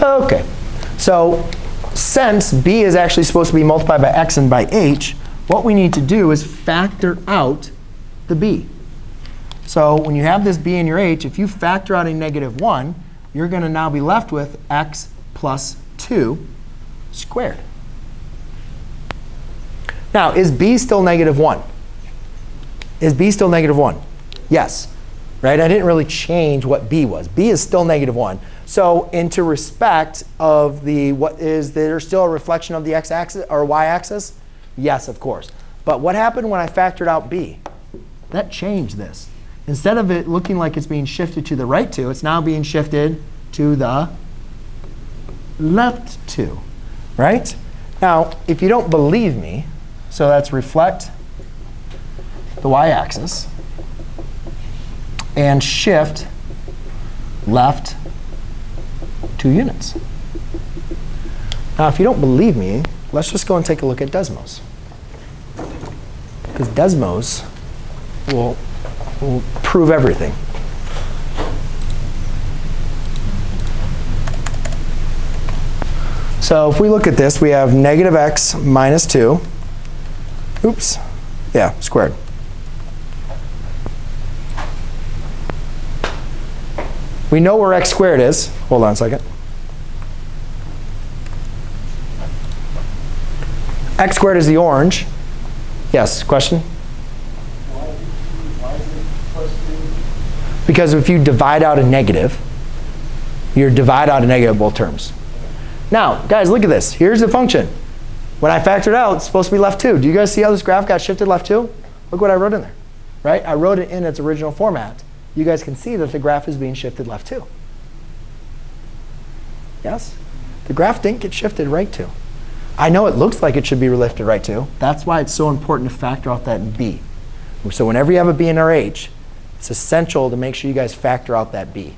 Okay, so since b is actually supposed to be multiplied by x and by h, what we need to do is factor out the b. So when you have this b in your h, if you factor out a -1, you're going to now be left with x plus 2 squared. Now, is b still -1? Is b still -1? Yes. Right? I didn't really change what b was. b is still -1. So into respect of the, what is there still a reflection of the x-axis or y-axis? Yes, of course. But what happened when I factored out b? That changed this. Instead of it looking like it's being shifted to the right 2, it's now being shifted to the left 2. Right? Now, if you don't believe me, so that's reflect the y-axis and shift left 2 units. Now, if you don't believe me, let's just go and take a look at Desmos. Because Desmos will prove everything. So if we look at this, we have -x minus 2. Oops. Yeah, squared. We know where x squared is. Hold on a second. X squared is the orange. Yes, question? Why is it plus 2? Because if you divide out a negative, you divide out a negative both terms. Now, guys, look at this. Here's the function. When I factor it out, it's supposed to be left 2. Do you guys see how this graph got shifted left 2? Look what I wrote in there. Right? I wrote it in its original format. You guys can see that the graph is being shifted left 2. Yes? The graph didn't get shifted right 2. I know it looks like it should be lifted right 2. That's why it's so important to factor out that b. So whenever you have a b in our h, it's essential to make sure you guys factor out that b.